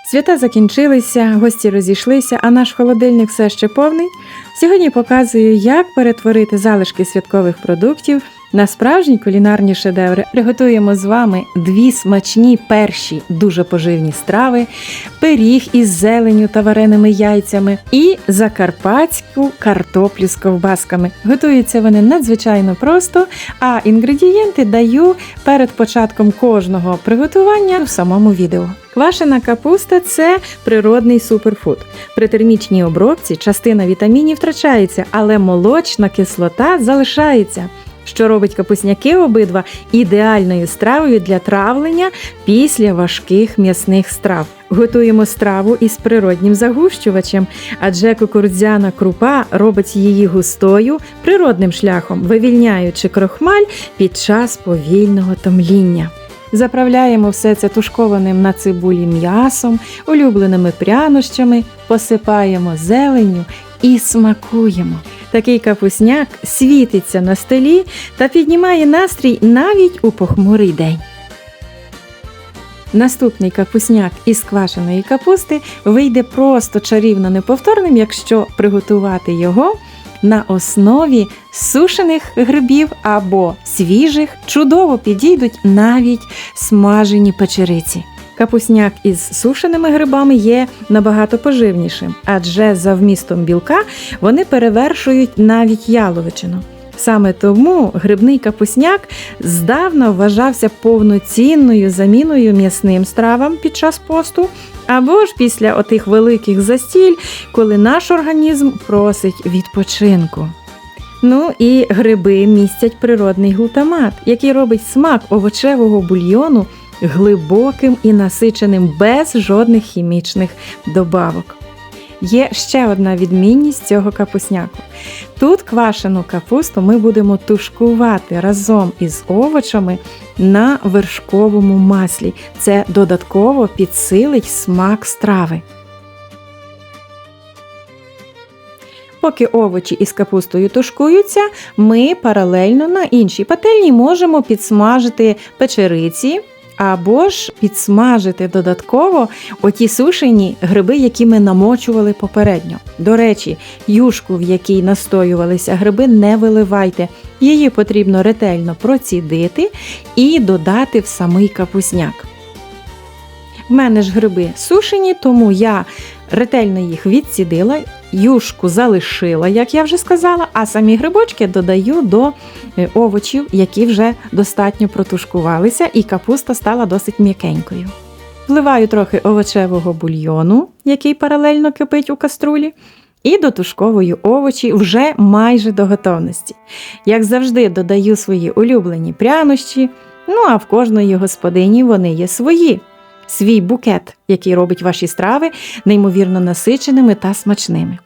Свята закінчилися, гості розійшлися, а наш холодильник все ще повний. Сьогодні показую, як перетворити залишки святкових продуктів на справжні кулінарні шедеври. Приготуємо з вами дві смачні перші дуже поживні страви, пиріг із зеленню та вареними яйцями і закарпатську картоплю з ковбасками. Готуються вони надзвичайно просто, а інгредієнти даю перед початком кожного приготування в самому відео. Квашена капуста – це природний суперфуд. При термічній обробці частина вітамінів втрачається, але молочна кислота залишається, що робить капусняки обидва ідеальною стравою для травлення після важких м'ясних страв. Готуємо страву із природнім загущувачем, адже кукурудзяна крупа робить її густою природним шляхом, вивільняючи крохмаль під час повільного томління. Заправляємо все це тушкованим на цибулі м'ясом, улюбленими прянощами, посипаємо зеленню і смакуємо. Такий капусняк світиться на столі та піднімає настрій навіть у похмурий день. Наступний капусняк із квашеної капусти вийде просто чарівно неповторним, якщо приготувати його на основі сушених грибів або свіжих. Чудово підійдуть навіть смажені печериці. Капусняк із сушеними грибами є набагато поживнішим, адже за вмістом білка вони перевершують навіть яловичину. Саме тому грибний капусняк здавна вважався повноцінною заміною м'ясним стравам під час посту, або ж після отих великих застіль, коли наш організм просить відпочинку. Ну і гриби містять природний глутамат, який робить смак овочевого бульйону глибоким і насиченим без жодних хімічних добавок. Є ще одна відмінність цього капусняку. Тут квашену капусту ми будемо тушкувати разом із овочами на вершковому маслі. Це додатково підсилить смак страви. Поки овочі із капустою тушкуються, ми паралельно на іншій пательні можемо підсмажити печериці, або ж підсмажити додатково оті сушені гриби, які ми намочували попередньо. До речі, юшку, в якій настоювалися гриби, не виливайте. Її потрібно ретельно процідити і додати в самий капусняк. В мене ж гриби сушені, тому я ретельно їх відцідила, юшку залишила, як я вже сказала, а самі грибочки додаю до овочів, які вже достатньо протушкувалися, і капуста стала досить м'якенькою. Вливаю трохи овочевого бульйону, який паралельно кипить у каструлі, і дотушковую овочі вже майже до готовності. Як завжди, додаю свої улюблені прянощі, а в кожної господині вони є свої. Свій букет, який робить ваші страви неймовірно насиченими та смачними.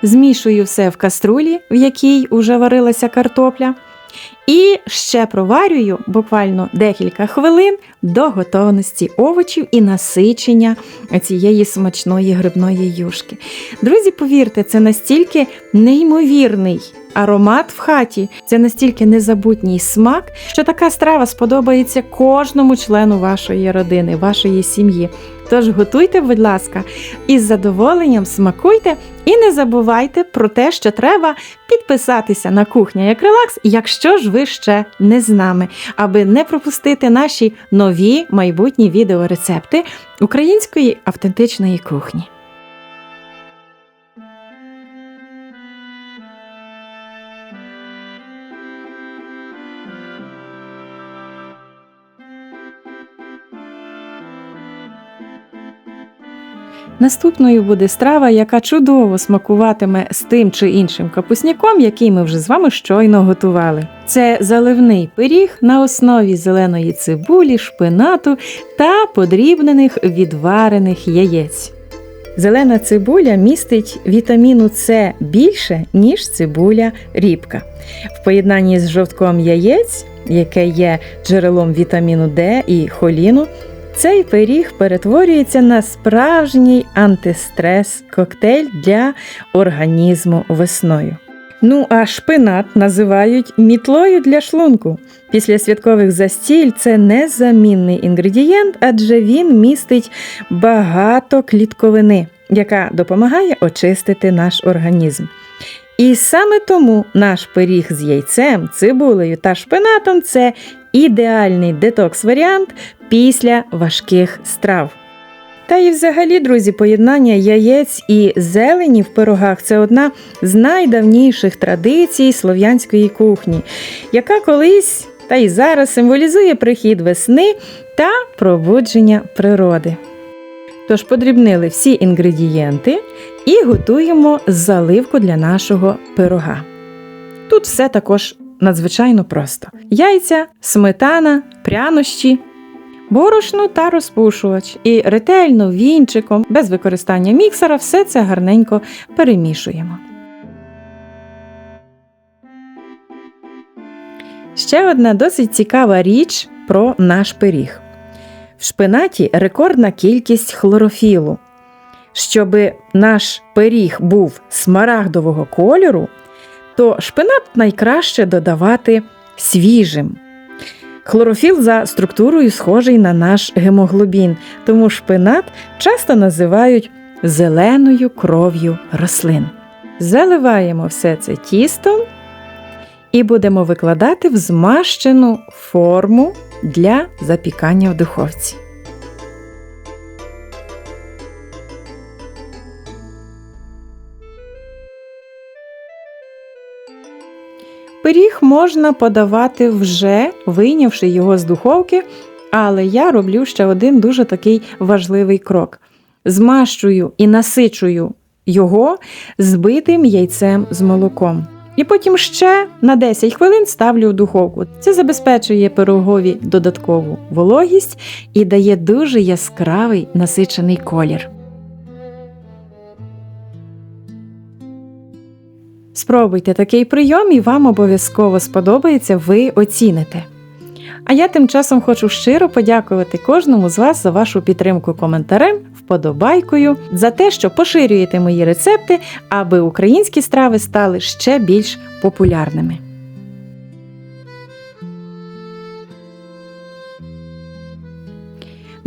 Змішую все в каструлі, в якій уже варилася картопля, і ще проварюю буквально декілька хвилин до готовності овочів і насичення цієї смачної грибної юшки. Друзі, повірте, це настільки неймовірний аромат в хаті, це настільки незабутній смак, що така страва сподобається кожному члену вашої родини, вашої сім'ї. Тож готуйте, будь ласка, із задоволенням смакуйте і не забувайте про те, що треба підписатися на «Кухня як релакс», якщо ж ви ще не з нами, аби не пропустити наші нові майбутні відеорецепти української автентичної кухні. Наступною буде страва, яка чудово смакуватиме з тим чи іншим капусняком, який ми вже з вами щойно готували. Це заливний пиріг на основі зеленої цибулі, шпинату та подрібнених відварених яєць. Зелена цибуля містить вітаміну С більше, ніж цибуля рібка. В поєднанні з жовтком яєць, яке є джерелом вітаміну Д і холіну, цей пиріг перетворюється на справжній антистрес-коктейль для організму весною. Ну а шпинат називають мітлою для шлунку. Після святкових застіль це незамінний інгредієнт, адже він містить багато клітковини, яка допомагає очистити наш організм. І саме тому наш пиріг з яйцем, цибулею та шпинатом – це ідеальний детокс-варіант після важких страв. Та і взагалі, друзі, поєднання яєць і зелені в пирогах – це одна з найдавніших традицій слов'янської кухні, яка колись та й зараз символізує прихід весни та пробудження природи. Тож подрібнили всі інгредієнти і готуємо заливку для нашого пирога. Тут все також надзвичайно просто. Яйця, сметана, прянощі, борошно та розпушувач. І ретельно, вінчиком, без використання міксера, все це гарненько перемішуємо. Ще одна досить цікава річ про наш пиріг. В шпинаті рекордна кількість хлорофілу. Щоб наш пиріг був смарагдового кольору, то шпинат найкраще додавати свіжим. Хлорофіл за структурою схожий на наш гемоглобін, тому шпинат часто називають зеленою кров'ю рослин. Заливаємо все це тістом і будемо викладати в змащену форму для запікання в духовці. Пиріг можна подавати вже вийнявши його з духовки, але я роблю ще один дуже такий важливий крок. Змащую і насичую його збитим яйцем з молоком. І потім ще на 10 хвилин ставлю в духовку. Це забезпечує пирогові додаткову вологість і дає дуже яскравий насичений колір. Спробуйте такий прийом і вам обов'язково сподобається, ви оціните. А я тим часом хочу щиро подякувати кожному з вас за вашу підтримку коментарем, вподобайкою, за те, що поширюєте мої рецепти, аби українські страви стали ще більш популярними.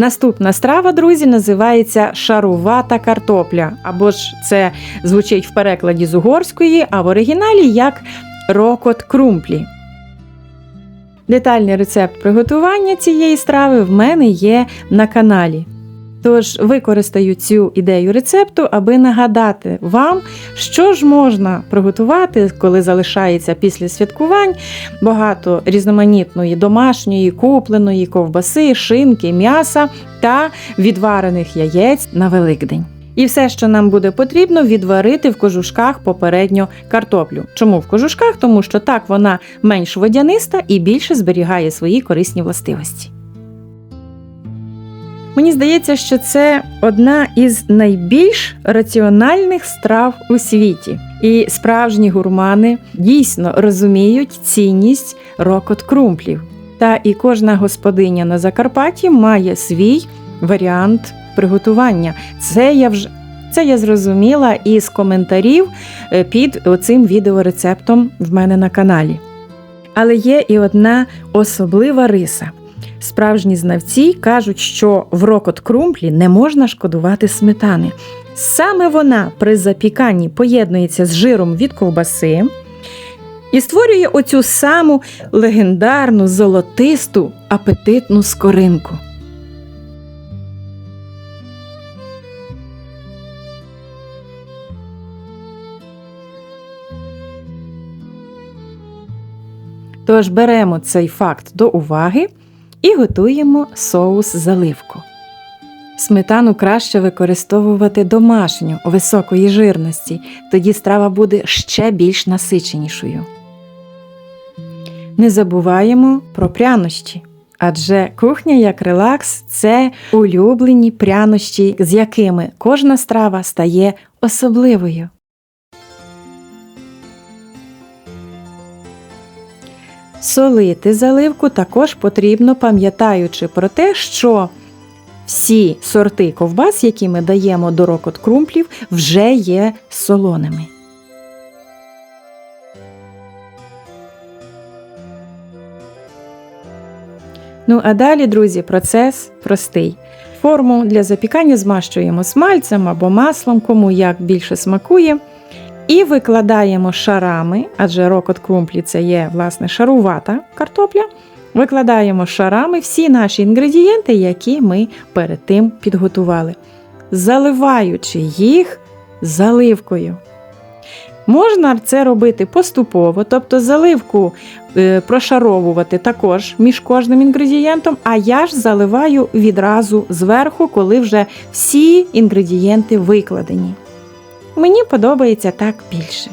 Наступна страва, друзі, називається шарувата картопля, або ж це звучить в перекладі з угорської, а в оригіналі як рокот крумплі. Детальний рецепт приготування цієї страви в мене є на каналі. Тож використаю цю ідею рецепту, аби нагадати вам, що ж можна приготувати, коли залишається після святкувань багато різноманітної домашньої, купленої ковбаси, шинки, м'яса та відварених яєць на Великдень. І все, що нам буде потрібно, відварити в кожушках попередньо картоплю. Чому в кожушках? Тому що так вона менш водяниста і більше зберігає свої корисні властивості. Мені здається, що це одна із найбільш раціональних страв у світі. І справжні гурмани дійсно розуміють цінність рокот крумплів. Та і кожна господиня на Закарпатті має свій варіант приготування. Це я зрозуміла із коментарів під оцим відеорецептом в мене на каналі. Але є і одна особлива риса. Справжні знавці кажуть, що в рокот крумплі не можна шкодувати сметани. Саме вона при запіканні поєднується з жиром від ковбаси і створює оцю саму легендарну, золотисту, апетитну скоринку. Тож беремо цей факт до уваги і готуємо соус-заливку. Сметану краще використовувати домашню, високої жирності, тоді страва буде ще більш насиченішою. Не забуваємо про прянощі, адже кухня як релакс – це улюблені прянощі, з якими кожна страва стає особливою. Солити заливку також потрібно, пам'ятаючи про те, що всі сорти ковбас, які ми даємо до рокот крумплів, вже є солоними. Ну а далі, друзі, процес простий. Форму для запікання змащуємо смальцем або маслом, кому як більше смакує. І викладаємо шарами, адже рокот крумплі – це є, власне, шарувата картопля. Викладаємо шарами всі наші інгредієнти, які ми перед тим підготували, заливаючи їх заливкою. Можна це робити поступово, тобто заливку прошаровувати також між кожним інгредієнтом, а я ж заливаю відразу зверху, коли вже всі інгредієнти викладені. Мені подобається так більше.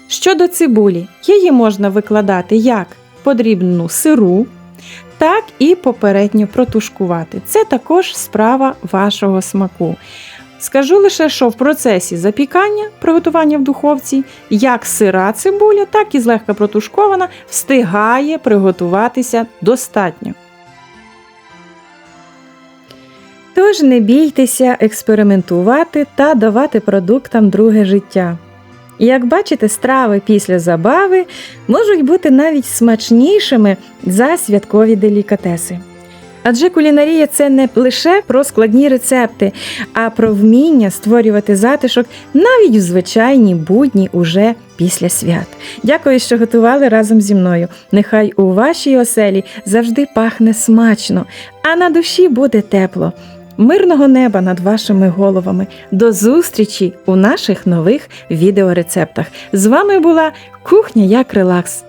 Щодо цибулі, її можна викладати як подрібну сиру, так і попередньо протушкувати. Це також справа вашого смаку. Скажу лише, що в процесі запікання, приготування в духовці, як сира цибуля, так і злегка протушкована, встигає приготуватися достатньо. Тож не бійтеся експериментувати та давати продуктам друге життя. Як бачите, страви після забави можуть бути навіть смачнішими за святкові делікатеси. Адже кулінарія – це не лише про складні рецепти, а про вміння створювати затишок навіть в звичайні будні уже після свят. Дякую, що готували разом зі мною. Нехай у вашій оселі завжди пахне смачно, а на душі буде тепло. Мирного неба над вашими головами. До зустрічі у наших нових відеорецептах. З вами була Кухня як релакс.